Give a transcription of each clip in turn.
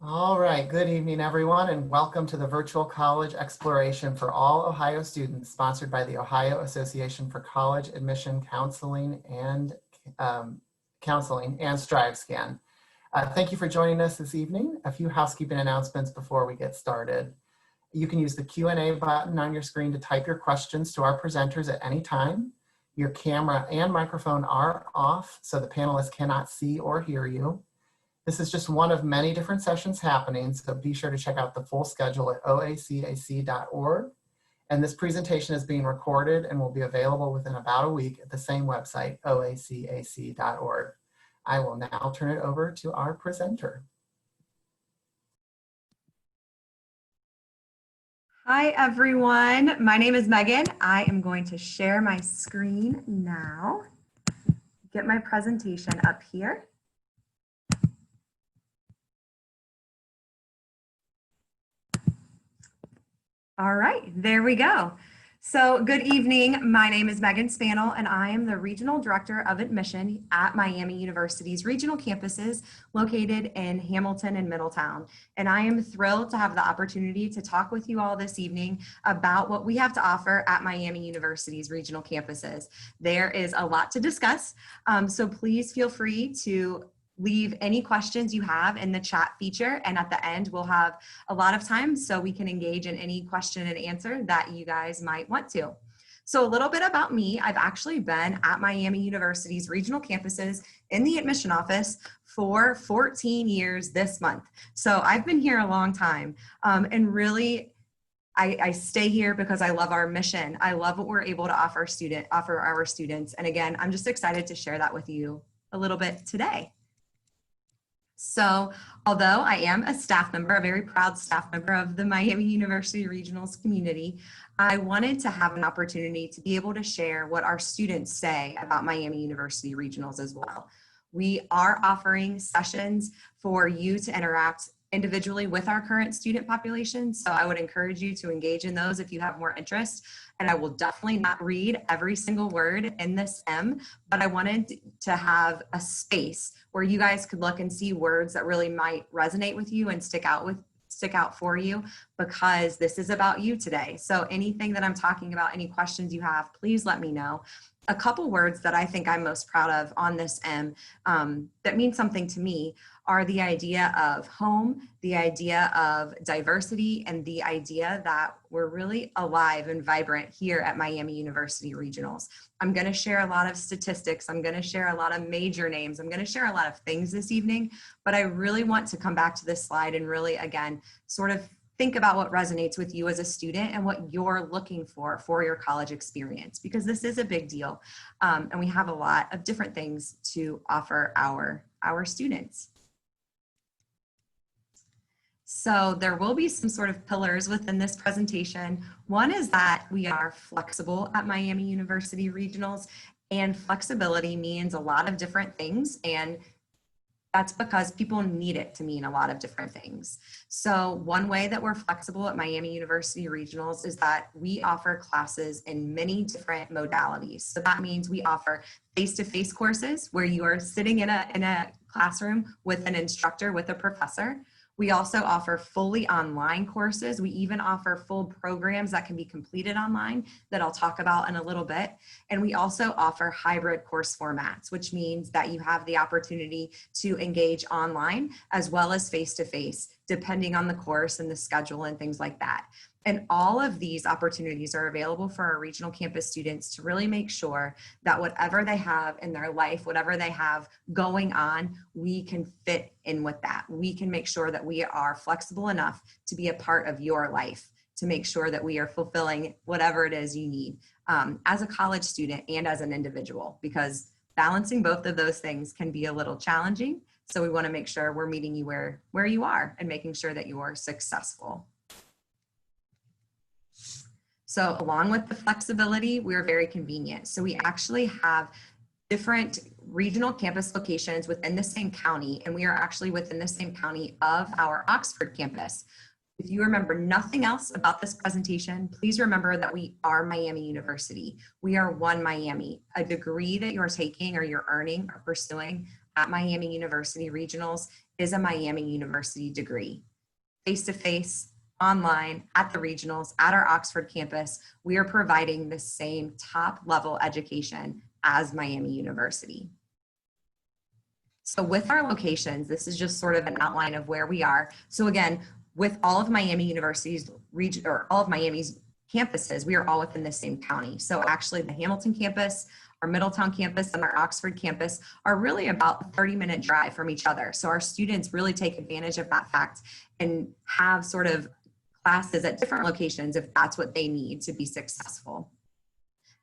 All right, good evening, everyone, and welcome to the Virtual College Exploration for All Ohio Students, sponsored by the Ohio Association for College Admission Counseling and StriveScan. Thank you for joining us this evening. A few housekeeping announcements before we get started. You can use the Q&A button on your screen to type your questions to our presenters at any time. Your camera and microphone are off, so the panelists cannot see or hear you. This is just one of many different sessions happening, so be sure to check out the full schedule at oacac.org. And this presentation is being recorded and will be available within about a week at the same website, oacac.org. I will now turn it over to our presenter. Hi, everyone. My name is Megan. I am going to share my screen now. Get my presentation up here. All right, there we go. So good evening. My name is Megan Spannell, and I am the Regional Director of Admission at Miami University's regional campuses located in Hamilton and Middletown. And I am thrilled to have the opportunity to talk with you all this evening about what we have to offer at Miami University's regional campuses. There is a lot to discuss, so please feel free to leave any questions you have in the chat feature, and at the end we'll have a lot of time so we can engage in any question and answer that you guys might want to. So a little bit about me. I've actually been at Miami University's regional campuses in the admission office for 14 years this month. So I've been here a long time, and really I stay here because I love our mission. I love what we're able to offer our students. And again, I'm just excited to share that with you a little bit today. So although I am a staff member, a very proud staff member of the Miami University Regionals community, I wanted to have an opportunity to be able to share what our students say about Miami University Regionals as well. We are offering sessions for you to interact individually with our current student population. So I would encourage you to engage in those if you have more interest. And I will definitely not read every single word in this M, but I wanted to have a space where you guys could look and see words that really might resonate with you and stick out for you, because this is about you today. So anything that I'm talking about, any questions you have, please let me know. A couple words that I think I'm most proud of on this M that mean something to me are the idea of home, the idea of diversity, and the idea that we're really alive and vibrant here at Miami University Regionals. I'm going to share a lot of statistics. I'm going to share a lot of major names. I'm going to share a lot of things this evening, but I really want to come back to this slide and really, again, sort of think about what resonates with you as a student and what you're looking for your college experience, because this is a big deal. And we have a lot of different things to offer our students. So there will be some sort of pillars within this presentation. One is that we are flexible at Miami University Regionals, and flexibility means a lot of different things, and that's because people need it to mean a lot of different things. So one way that we're flexible at Miami University Regionals is that we offer classes in many different modalities. So that means we offer face-to-face courses where you are sitting in a classroom with an instructor, with a professor. We also offer fully online courses. We even offer full programs that can be completed online that I'll talk about in a little bit. And we also offer hybrid course formats, which means that you have the opportunity to engage online as well as face-to-face, depending on the course and the schedule and things like that. And all of these opportunities are available for our regional campus students to really make sure that whatever they have in their life, whatever they have going on, we can fit in with that. We can make sure that we are flexible enough to be a part of your life, to make sure that we are fulfilling whatever it is you need as a college student and as an individual, because balancing both of those things can be a little challenging. So we want to make sure we're meeting you where you are and making sure that you are successful. So along with the flexibility, we're very convenient. So we actually have different regional campus locations within the same county, and we are actually within the same county of our Oxford campus. If you remember nothing else about this presentation, please remember that we are Miami University. We are one Miami. A degree that you're taking or you're earning or pursuing at Miami University Regionals is a Miami University degree. Face-to-face, online, at the regionals, at our Oxford campus, we are providing the same top level education as Miami University. So with our locations, this is just sort of an outline of where we are. So again, with all of Miami University's region, or all of Miami's campuses, we are all within the same county. So actually the Hamilton campus, our Middletown campus, and our Oxford campus are really about a 30-minute drive from each other. So our students really take advantage of that fact and have sort of classes at different locations if that's what they need to be successful.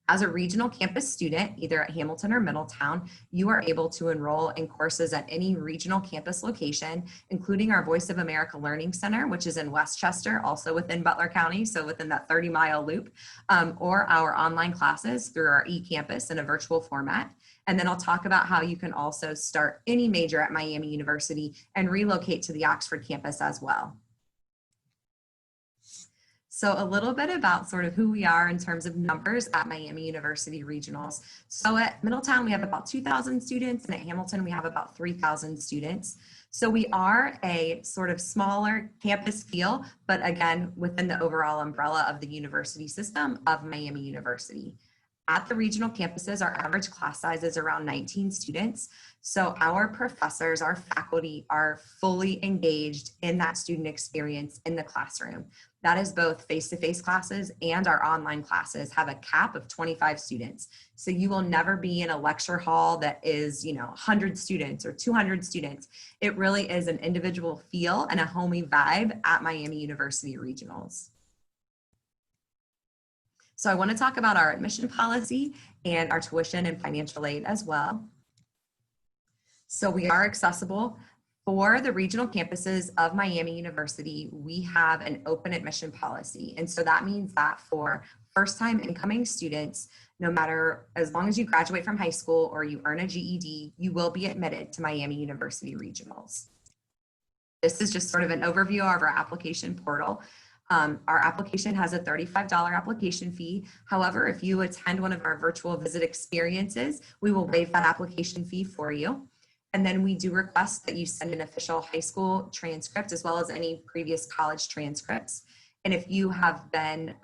As a regional campus student, either at Hamilton or Middletown, you are able to enroll in courses at any regional campus location, including our Voice of America Learning Center, which is in Westchester, also within Butler County, so within that 30-mile loop, or our online classes through our eCampus in a virtual format. And then I'll talk about how you can also start any major at Miami University and relocate to the Oxford campus as well. So a little bit about sort of who we are in terms of numbers at Miami University Regionals. So at Middletown, we have about 2,000 students, and at Hamilton, we have about 3,000 students. So we are a sort of smaller campus feel, but again, within the overall umbrella of the university system of Miami University. At the regional campuses, our average class size is around 19 students. So our professors, our faculty are fully engaged in that student experience in the classroom. That is both face-to-face classes and our online classes have a cap of 25 students. So you will never be in a lecture hall that is, 100 students or 200 students. It really is an individual feel and a homey vibe at Miami University Regionals. So I want to talk about our admission policy and our tuition and financial aid as well. So we are accessible. For the regional campuses of Miami University, we have an open admission policy. And so that means that for first-time incoming students, no matter, as long as you graduate from high school or you earn a GED, you will be admitted to Miami University Regionals. This is just sort of an overview of our application portal. Our application has a $35 application fee. However, if you attend one of our virtual visit experiences, we will waive that application fee for you. And then we do request that you send an official high school transcript as well as any previous college transcripts. And if you have been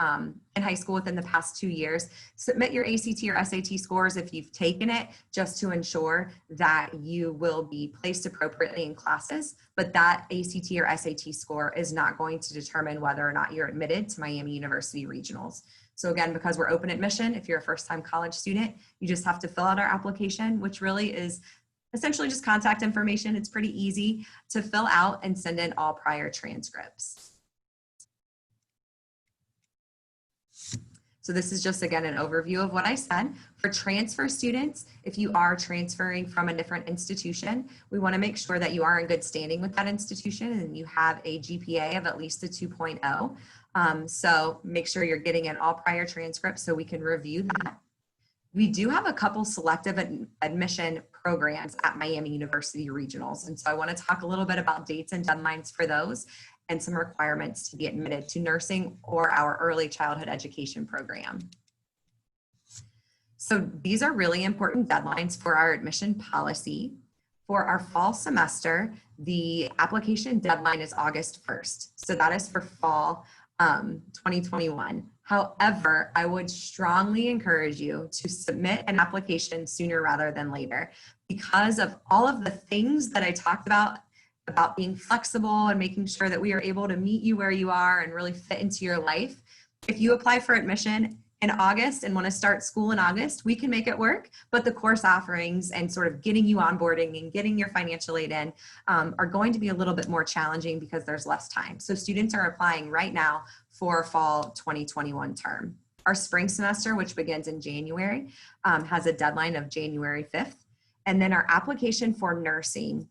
in high school within the past 2 years, submit your ACT or SAT scores if you've taken it, just to ensure that you will be placed appropriately in classes. But that ACT or SAT score is not going to determine whether or not you're admitted to Miami University Regionals. So again, because we're open admission, if you're a first-time college student, you just have to fill out our application, which really is essentially just contact information. It's pretty easy to fill out and send in all prior transcripts. So this is just, again, an overview of what I said. For transfer students, if you are transferring from a different institution, we want to make sure that you are in good standing with that institution and you have a GPA of at least a 2.0. So make sure you're getting in all prior transcripts so we can review that. We do have a couple selective admission programs at Miami University Regionals. And so I want to talk a little bit about dates and deadlines for those and some requirements to be admitted to nursing or our early childhood education program. So these are really important deadlines for our admission policy. For our fall semester, the application deadline is August 1st. So that is for fall 2021. However, I would strongly encourage you to submit an application sooner rather than later because of all of the things that I talked about being flexible and making sure that we are able to meet you where you are and really fit into your life. If you apply for admission in August and want to start school in August, we can make it work, but the course offerings and sort of getting you onboarding and getting your financial aid in are going to be a little bit more challenging because there's less time. So students are applying right now for fall 2021 term. Our spring semester, which begins in January, has a deadline of January 5th. And then our application for nursing,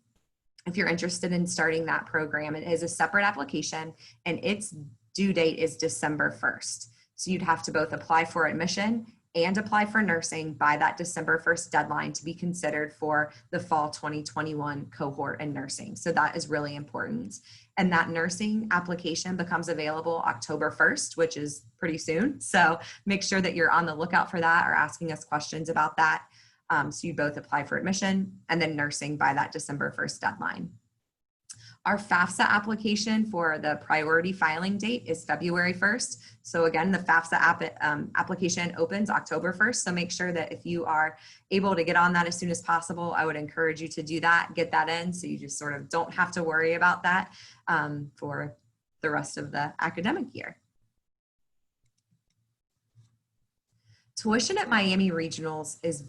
if you're interested in starting that program, it is a separate application and its due date is December 1st. So you'd have to both apply for admission and apply for nursing by that December 1st deadline to be considered for the fall 2021 cohort in nursing. So that is really important. And that nursing application becomes available October 1st, which is pretty soon. So make sure that you're on the lookout for that or asking us questions about that. So you both apply for admission and then nursing by that December 1st deadline. Our FAFSA application for the priority filing date is February 1st. So again, the FAFSA application opens October 1st. So make sure that if you are able to get on that as soon as possible, I would encourage you to do that, get that in, so you just sort of don't have to worry about that for the rest of the academic year. Tuition at Miami Regionals is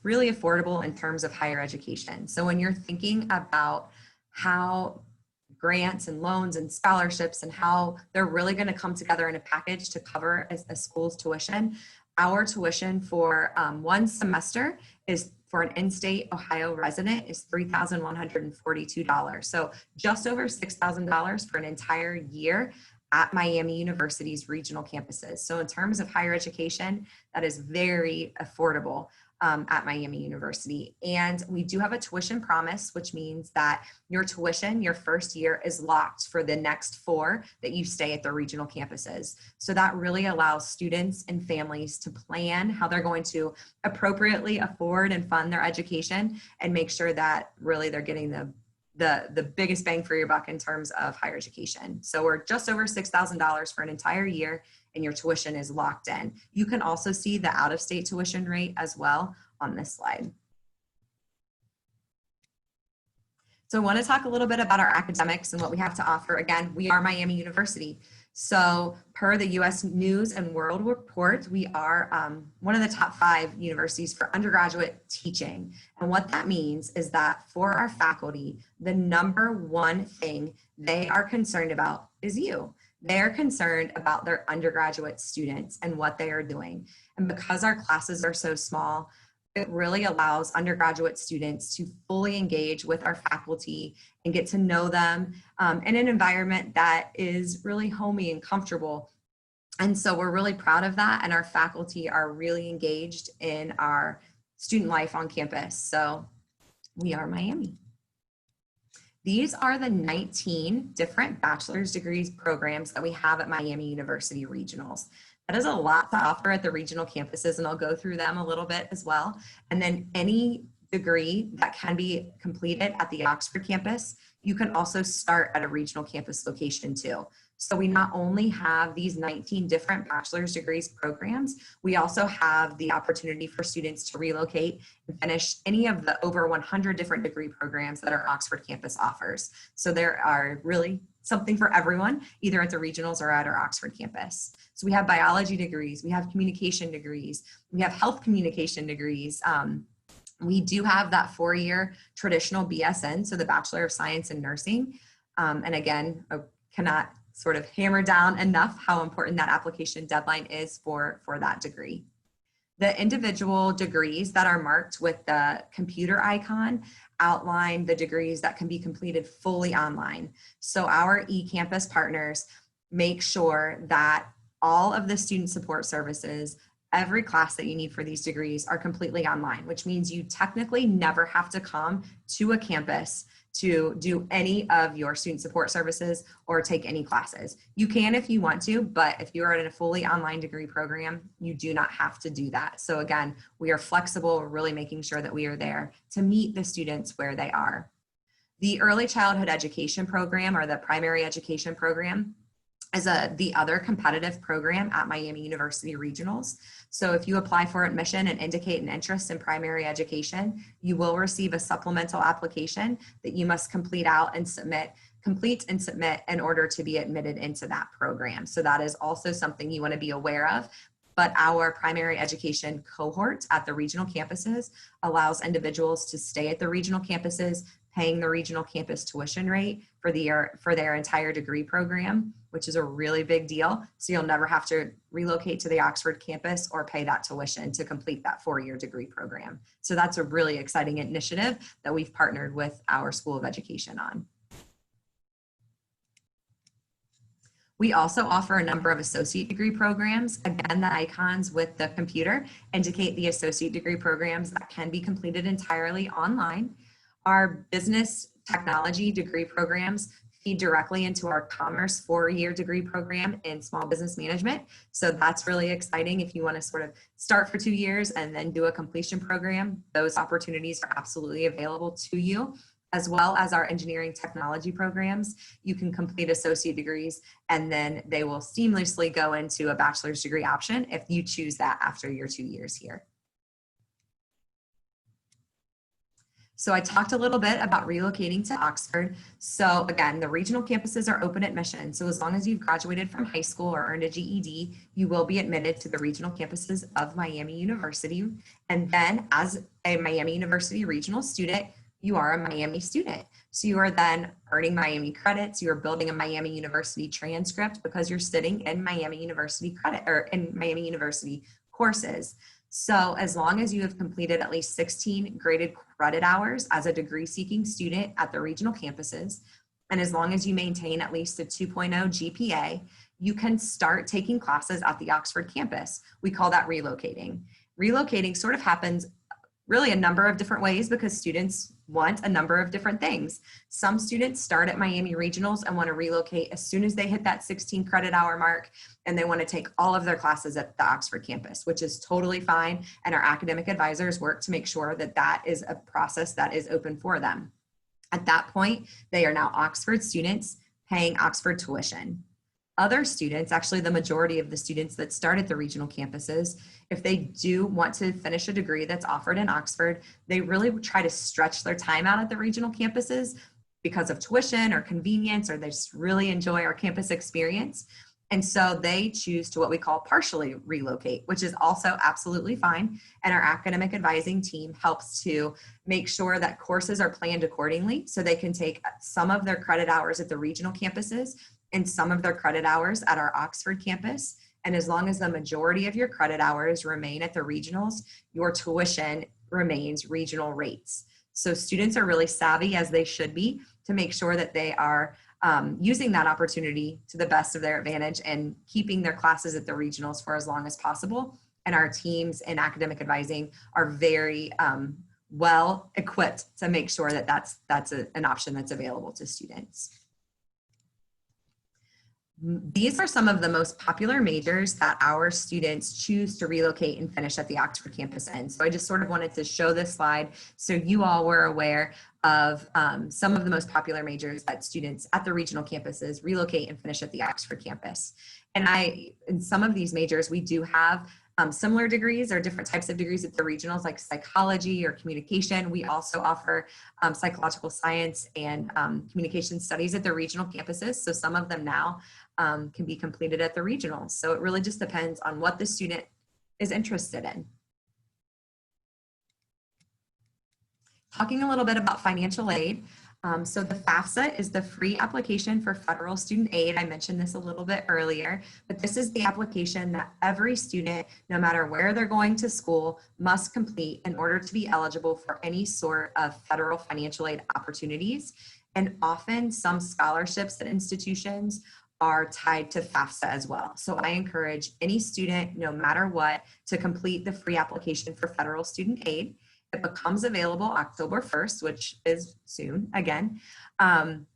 really affordable in terms of higher education. So when you're thinking about how grants and loans and scholarships and how they're really going to come together in a package to cover a school's tuition, our tuition for one semester is for an in-state Ohio resident is $3,142. So just over $6,000 for an entire year at Miami University's regional campuses. So in terms of higher education, that is very affordable at Miami University. And we do have a tuition promise, which means that your tuition, your first year, is locked for the next 4 that you stay at the regional campuses. So that really allows students and families to plan how they're going to appropriately afford and fund their education and make sure that really they're getting the biggest bang for your buck in terms of higher education. So we're just over $6,000 for an entire year, and your tuition is locked in. You can also see the out-of-state tuition rate as well on this slide. So I want to talk a little bit about our academics and what we have to offer. Again, we are Miami University. So per the US News and World Report, we are one of the top 5 universities for undergraduate teaching. And what that means is that for our faculty, the #1 thing they are concerned about is you. They're concerned about their undergraduate students and what they are doing. And because our classes are so small, it really allows undergraduate students to fully engage with our faculty and get to know them in an environment that is really homey and comfortable. And so we're really proud of that. And our faculty are really engaged in our student life on campus. So we are Miami. These are the 19 different bachelor's degrees programs that we have at Miami University Regionals. That is a lot to offer at the regional campuses, and I'll go through them a little bit as well. And then any degree that can be completed at the Oxford campus, you can also start at a regional campus location too. So we not only have these 19 different bachelor's degrees programs, we also have the opportunity for students to relocate and finish any of the over 100 different degree programs that our Oxford campus offers. So there are really something for everyone, either at the regionals or at our Oxford campus. So we have biology degrees, we have communication degrees, we have health communication degrees. We do have that 4-year traditional BSN, so the Bachelor of Science in Nursing. And again, I cannot sort of hammer down enough how important that application deadline is for that degree. The individual degrees that are marked with the computer icon outline the degrees that can be completed fully online. So our eCampus partners make sure that all of the student support services, every class that you need for these degrees are completely online, which means you technically never have to come to a campus to do any of your student support services or take any classes. You can if you want to, but if you are in a fully online degree program, you do not have to do that. So again, we are flexible, we're really making sure that we are there to meet the students where they are. The early childhood education program, or the primary education program, is the other competitive program at Miami University Regionals. So if you apply for admission and indicate an interest in primary education, you will receive a supplemental application that you must complete and submit in order to be admitted into that program. So that is also something you want to be aware of. But our primary education cohort at the regional campuses allows individuals to stay at the regional campuses, paying the regional campus tuition rate for their entire degree program, which is a really big deal. So you'll never have to relocate to the Oxford campus or pay that tuition to complete that 4-year degree program. So that's a really exciting initiative that we've partnered with our School of Education on. We also offer a number of associate degree programs. Again, the icons with the computer indicate the associate degree programs that can be completed entirely online. Our business technology degree programs feed directly into our commerce 4-year degree program in small business management. So that's really exciting. If you want to sort of start for 2 years and then do a completion program, those opportunities are absolutely available to you. as well as our engineering technology programs. You can complete associate degrees, and then they will seamlessly go into a bachelor's degree option if you choose that after your 2 years here. So I talked a little bit about relocating to Oxford. So again, the regional campuses are open admission. So as long as you've graduated from high school or earned a GED, you will be admitted to the regional campuses of Miami University. And then as a Miami University regional student, you are a Miami student. So you are then earning Miami credits. You're building a Miami University transcript because you're sitting in Miami University credit or in Miami University courses. So as long as you have completed at least 16 graded credit hours as a degree seeking student at the regional campuses, and as long as you maintain at least a 2.0 GPA, you can start taking classes at the Oxford campus. We call that relocating. Relocating sort of happens really a number of different ways because students want a number of different things. Some students start at Miami Regionals and want to relocate as soon as they hit that 16 credit hour mark, and they want to take all of their classes at the Oxford campus, which is totally fine. And our academic advisors work to make sure that that is a process that is open for them. At that point, they are now Oxford students paying Oxford tuition. Other students, actually the majority of the students that start at the regional campuses, if they do want to finish a degree that's offered in Oxford, they really try to stretch their time out at the regional campuses because of tuition or convenience, or they just really enjoy our campus experience. And so they choose to what we call partially relocate, which is also absolutely fine. And our academic advising team helps to make sure that courses are planned accordingly so they can take some of their credit hours at the regional campuses and some of their credit hours at our Oxford campus. And as long as the majority of your credit hours remain at the regionals, your tuition remains regional rates. So students are really savvy, as they should be, to make sure that they are using that opportunity to the best of their advantage and keeping their classes at the regionals for as long as possible. And our teams in academic advising are very well equipped to make sure that that's an option that's available to students. These are some of the most popular majors that our students choose to relocate and finish at the Oxford campus in. So I just sort of wanted to show this slide so you all were aware of some of the most popular majors that students at the regional campuses relocate and finish at the Oxford campus. And in some of these majors, we do have similar degrees or different types of degrees at the regionals, like psychology or communication. We also offer psychological science and communication studies at the regional campuses. So some of them now can be completed at the regionals. So it really just depends on what the student is interested in. Talking a little bit about financial aid. So the FAFSA is the free application for federal student aid. I mentioned this a little bit earlier, but this is the application that every student, no matter where they're going to school, must complete in order to be eligible for any sort of federal financial aid opportunities. And often some scholarships at institutions are tied to FAFSA as well. So I encourage any student, no matter what, to complete the free application for federal student aid. It becomes available October 1st, which is soon again. And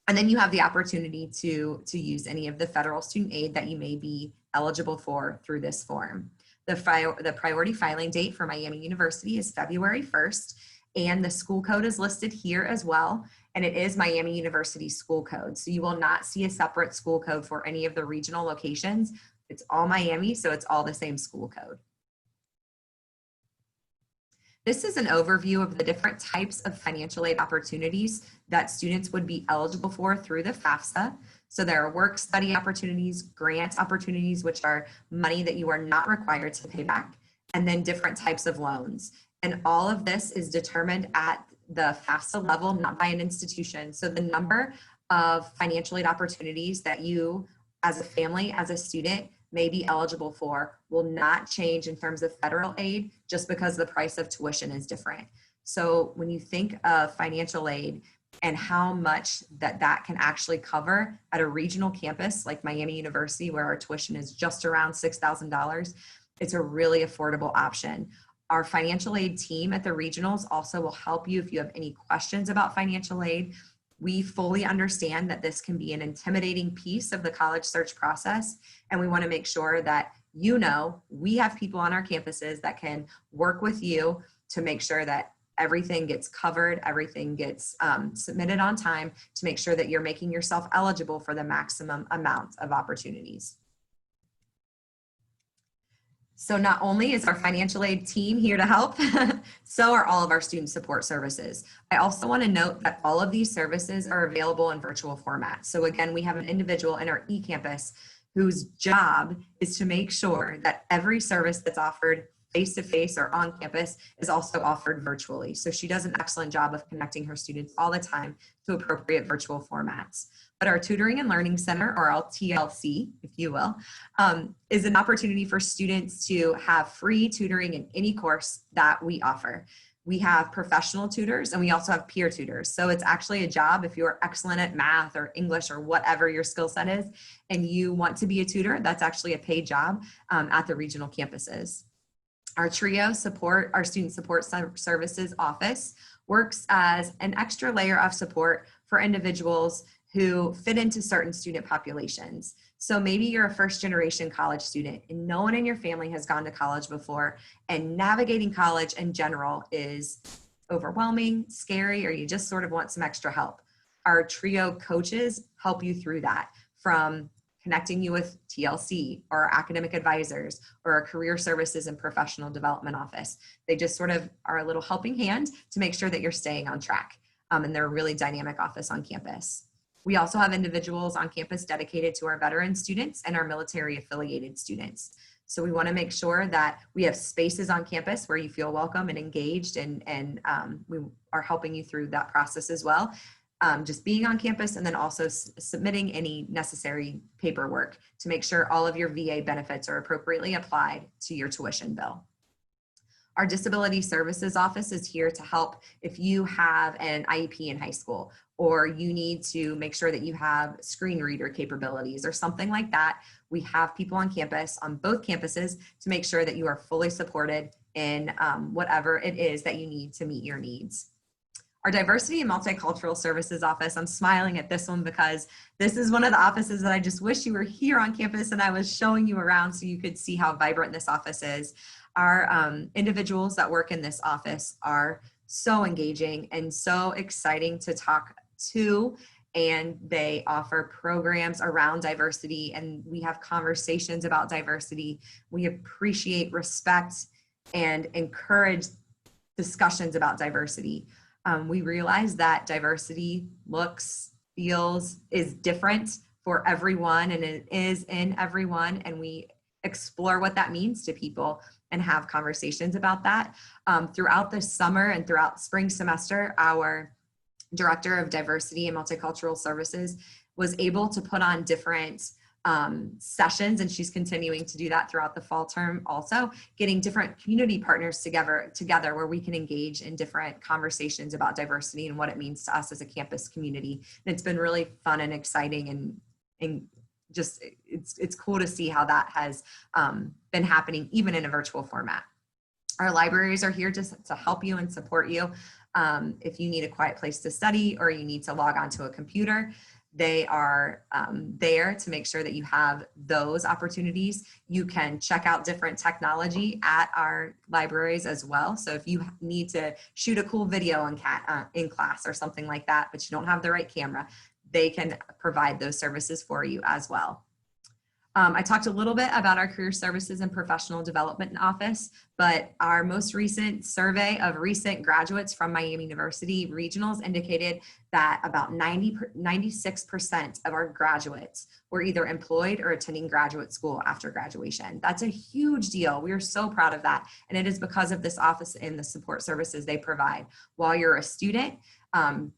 then you have the opportunity to use any of the federal student aid that you may be eligible for through this form. The priority filing date for Miami University is February 1st, and the school code is listed here as well. And it is Miami University school code. So you will not see a separate school code for any of the regional locations. It's all Miami, so it's all the same school code. This is an overview of the different types of financial aid opportunities that students would be eligible for through the FAFSA. So there are work study opportunities, grant opportunities, which are money that you are not required to pay back, and then different types of loans. And all of this is determined at the FAFSA level, not by an institution. So the number of financial aid opportunities that you as a family, as a student, may be eligible for will not change in terms of federal aid just because the price of tuition is different. So when you think of financial aid and how much that can actually cover at a regional campus like Miami University, where our tuition is just around $6,000, it's a really affordable option. Our financial aid team at the regionals also will help you if you have any questions about financial aid. We fully understand that this can be an intimidating piece of the college search process, and we want to make sure that we have people on our campuses that can work with you to make sure that everything gets covered, everything gets submitted on time to make sure that you're making yourself eligible for the maximum amount of opportunities. So not only is our financial aid team here to help, so are all of our student support services. I also want to note that all of these services are available in virtual format. So again, we have an individual in our eCampus whose job is to make sure that every service that's offered face-to-face or on campus is also offered virtually. So she does an excellent job of connecting her students all the time to appropriate virtual formats. But our Tutoring and Learning Center, or our TLC, if you will, is an opportunity for students to have free tutoring in any course that we offer. We have professional tutors and we also have peer tutors. So it's actually a job if you're excellent at math or English or whatever your skill set is, and you want to be a tutor, that's actually a paid job at the regional campuses. Our TRIO support, our Student Support Services Office, works as an extra layer of support for individuals who fit into certain student populations. So maybe you're a first generation college student and no one in your family has gone to college before, and navigating college in general is overwhelming, scary, or you just sort of want some extra help. Our TRIO coaches help you through that, from connecting you with TLC or our academic advisors or our career services and professional development office. They just sort of are a little helping hand to make sure that you're staying on track. And they're a really dynamic office on campus. We also have individuals on campus dedicated to our veteran students and our military affiliated students. So we want to make sure that we have spaces on campus where you feel welcome and engaged, and we are helping you through that process as well. Just being on campus, and then also submitting any necessary paperwork to make sure all of your VA benefits are appropriately applied to your tuition bill. Our Disability Services Office is here to help if you have an IEP in high school, or you need to make sure that you have screen reader capabilities or something like that. We have people on campus, on both campuses, to make sure that you are fully supported in whatever it is that you need to meet your needs. Our Diversity and Multicultural Services Office, I'm smiling at this one because this is one of the offices that I just wish you were here on campus and I was showing you around so you could see how vibrant this office is. Our individuals that work in this office are so engaging and so exciting to talk to, and they offer programs around diversity, and we have conversations about diversity. We appreciate, respect, and encourage discussions about diversity. We realize that diversity looks, feels, is different for everyone, and it is in everyone, and we explore what that means to people and have conversations about that. Throughout the summer and throughout spring semester, our Director of Diversity and Multicultural Services was able to put on different sessions, and she's continuing to do that throughout the fall term also, getting different community partners together where we can engage in different conversations about diversity and what it means to us as a campus community. And it's been really fun and exciting, and just it's cool to see how that has been happening even in a virtual format. Our libraries are here just to help you and support you. If you need a quiet place to study or you need to log onto a computer, they are there to make sure that you have those opportunities. You can check out different technology at our libraries as well. So if you need to shoot a cool video in class or something like that, but you don't have the right camera, they can provide those services for you as well. I talked a little bit about our Career Services and Professional Development Office, but our most recent survey of recent graduates from Miami University regionals indicated that about 96% of our graduates were either employed or attending graduate school after graduation. That's a huge deal. We are so proud of that. And it is because of this office and the support services they provide. While you're a student,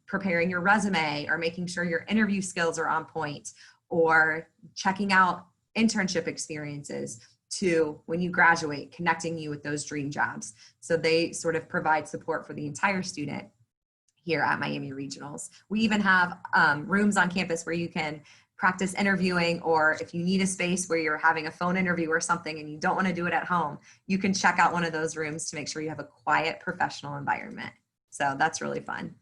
preparing your resume or making sure your interview skills are on point, or checking out internship experiences, to when you graduate, connecting you with those dream jobs. So they sort of provide support for the entire student here at Miami Regionals. We even have rooms on campus where you can practice interviewing, or if you need a space where you're having a phone interview or something and you don't want to do it at home, you can check out one of those rooms to make sure you have a quiet professional environment. So that's really fun.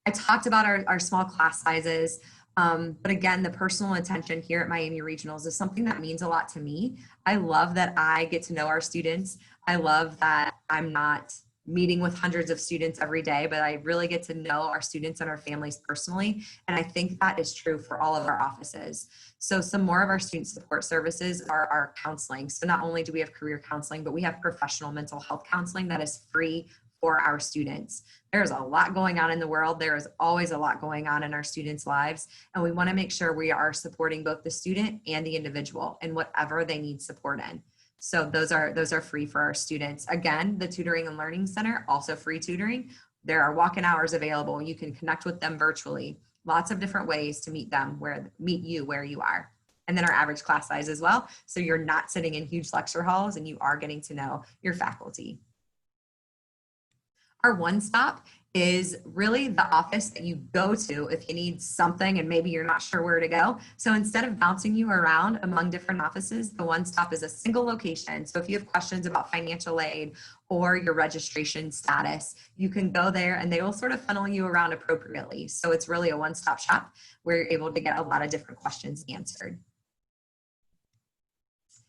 I talked about our small class sizes. But again, the personal attention here at Miami Regionals is something that means a lot to me. I love that I get to know our students. I love that I'm not meeting with hundreds of students every day, but I really get to know our students and our families personally. And I think that is true for all of our offices. So some more of our student support services are our counseling. So not only do we have career counseling, but we have professional mental health counseling that is free for our students. There's a lot going on in the world. There is always a lot going on in our students' lives. And we want to make sure we are supporting both the student and the individual in whatever they need support in. So those are free for our students. Again, the Tutoring and Learning Center, also free tutoring. There are walk-in hours available. You can connect with them virtually. Lots of different ways to meet you where you are. And then our average class size as well. So you're not sitting in huge lecture halls and you are getting to know your faculty. Our one-stop is really the office that you go to if you need something and maybe you're not sure where to go. So instead of bouncing you around among different offices, the one-stop is a single location. So if you have questions about financial aid or your registration status, you can go there and they will sort of funnel you around appropriately. So it's really a one-stop shop where you're able to get a lot of different questions answered.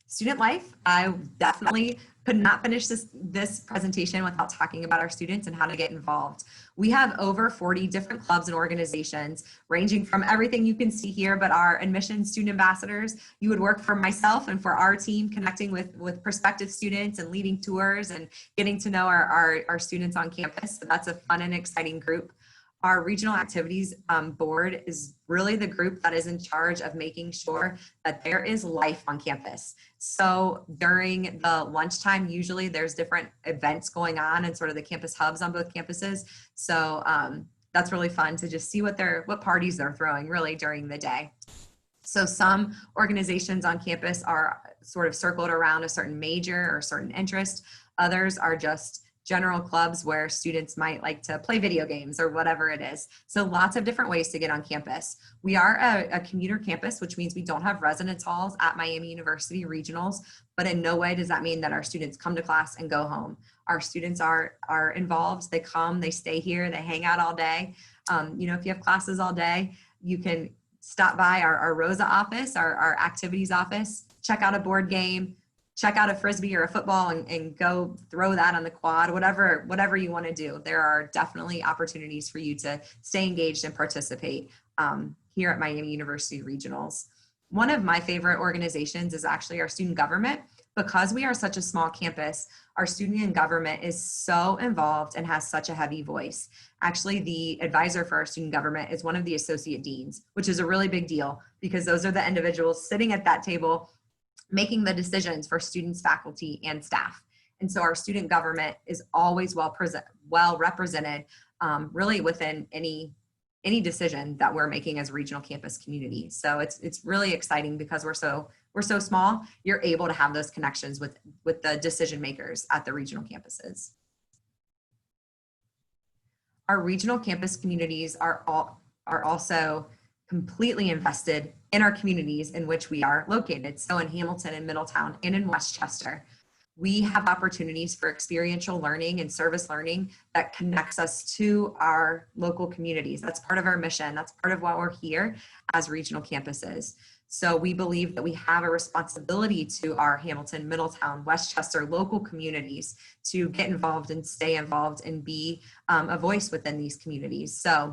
Student life, I definitely could not finish this presentation without talking about our students and how to get involved. We have over 40 different clubs and organizations ranging from everything you can see here, but our admissions student ambassadors, you would work for myself and for our team connecting with prospective students and leading tours and getting to know our students on campus. So that's a fun and exciting group. Our regional activities board is really the group that is in charge of making sure that there is life on campus. So during the lunchtime, usually there's different events going on and sort of the campus hubs on both campuses. So that's really fun to just see what parties they're throwing really during the day. So some organizations on campus are sort of circled around a certain major or certain interest. Others are just general clubs where students might like to play video games or whatever it is. So lots of different ways to get on campus. We are a commuter campus, which means we don't have residence halls at Miami University regionals, but in no way does that mean that our students come to class and go home. Our students are involved, they come, they stay here, they hang out all day. You know, if you have classes all day, you can stop by our Rosa office, our activities office, check out a board game, check out a Frisbee or a football and go throw that on the quad, whatever you want to do. There are definitely opportunities for you to stay engaged and participate here at Miami University Regionals. One of my favorite organizations is actually our student government. Because we are such a small campus, our student government is so involved and has such a heavy voice. Actually, the advisor for our student government is one of the associate deans, which is a really big deal because those are the individuals sitting at that table making the decisions for students, faculty, and staff. And so our student government is always well represented really within any decision that we're making as a regional campus community. So it's really exciting because we're so small, you're able to have those connections with the decision makers at the regional campuses. Our regional campus communities are also completely invested in our communities in which we are located. So in Hamilton and Middletown and in Westchester, we have opportunities for experiential learning and service learning that connects us to our local communities. That's part of our mission. That's part of why we're here as regional campuses. So we believe that we have a responsibility to our Hamilton, Middletown, Westchester local communities to get involved and stay involved and be a voice within these communities. So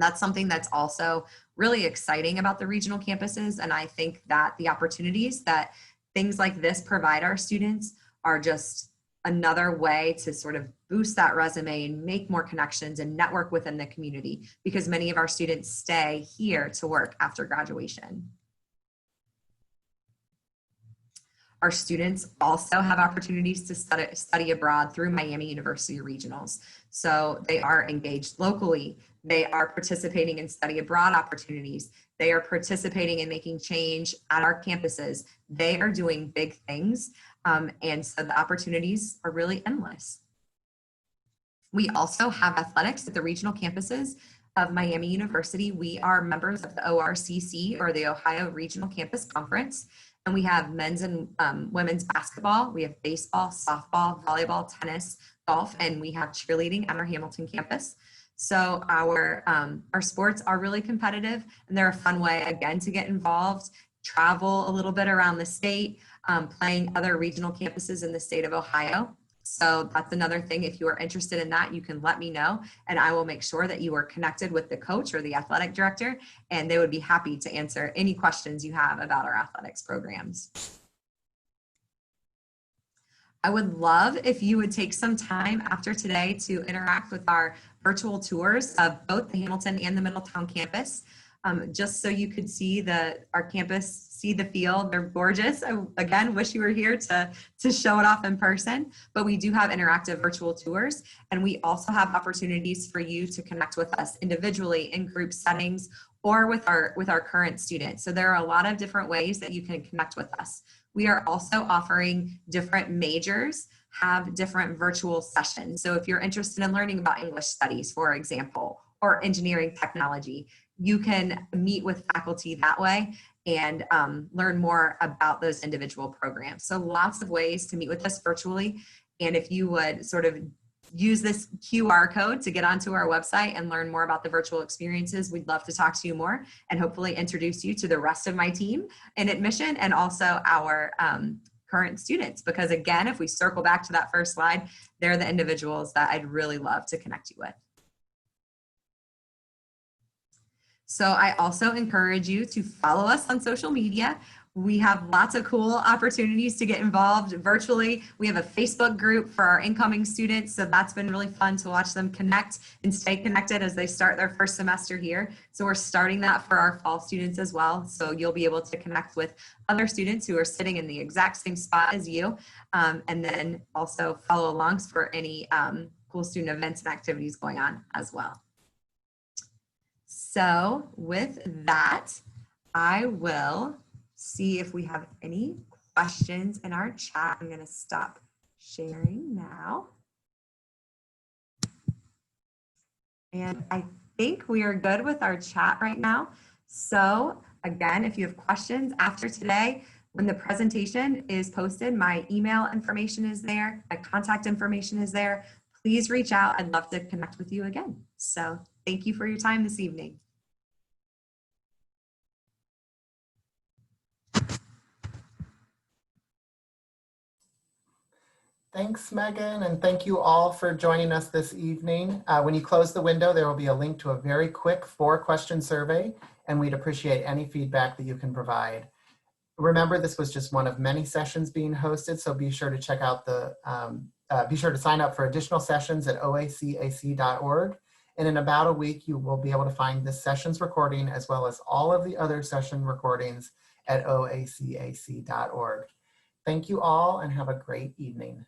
that's something that's also really exciting about the regional campuses. And I think that the opportunities that things like this provide our students are just another way to sort of boost that resume and make more connections and network within the community because many of our students stay here to work after graduation. Our students also have opportunities to study abroad through Miami University Regionals. So they are engaged locally. They are participating in study abroad opportunities. They are participating in making change at our campuses. They are doing big things. And so the opportunities are really endless. We also have athletics at the regional campuses of Miami University. We are members of the ORCC, or the Ohio Regional Campus Conference. And we have men's and women's basketball. We have baseball, softball, volleyball, tennis, golf, and we have cheerleading at our Hamilton campus. So our sports are really competitive and they're a fun way, again, to get involved, travel a little bit around the state, playing other regional campuses in the state of Ohio. So that's another thing. If you are interested in that, you can let me know, and I will make sure that you are connected with the coach or the athletic director, and they would be happy to answer any questions you have about our athletics programs. I would love if you would take some time after today to interact with our virtual tours of both the Hamilton and the Middletown campus, just so you could see our campus, see the field. They're gorgeous. I, again, wish you were here to show it off in person, but we do have interactive virtual tours, and we also have opportunities for you to connect with us individually in group settings or with our current students. So there are a lot of different ways that you can connect with us. We are also offering different majors have different virtual sessions. So if you're interested in learning about English studies, for example, or engineering technology, you can meet with faculty that way and learn more about those individual programs. So lots of ways to meet with us virtually. And if you would sort of use this QR code to get onto our website and learn more about the virtual experiences, we'd love to talk to you more and hopefully introduce you to the rest of my team in admission and also our current students. Because again, if we circle back to that first slide, they're the individuals that I'd really love to connect you with. So I also encourage you to follow us on social media. We have lots of cool opportunities to get involved virtually. We have a Facebook group for our incoming students, so that's been really fun to watch them connect and stay connected as they start their first semester here. So we're starting that for our fall students as well. So you'll be able to connect with other students who are sitting in the exact same spot as you, and then also follow along for any cool student events and activities going on as well. So with that, I will see if we have any questions in our chat. I'm going to stop sharing now. And I think we are good with our chat right now. So again, if you have questions after today, when the presentation is posted, my email information is there, my contact information is there. Please reach out. I'd love to connect with you again. So thank you for your time this evening. Thanks, Megan, and thank you all for joining us this evening. When you close the window, there will be a link to a very quick 4-question survey, and we'd appreciate any feedback that you can provide. Remember, this was just one of many sessions being hosted, so be sure to check out be sure to sign up for additional sessions at oacac.org. And in about a week, you will be able to find this session's recording as well as all of the other session recordings at oacac.org. Thank you all and have a great evening.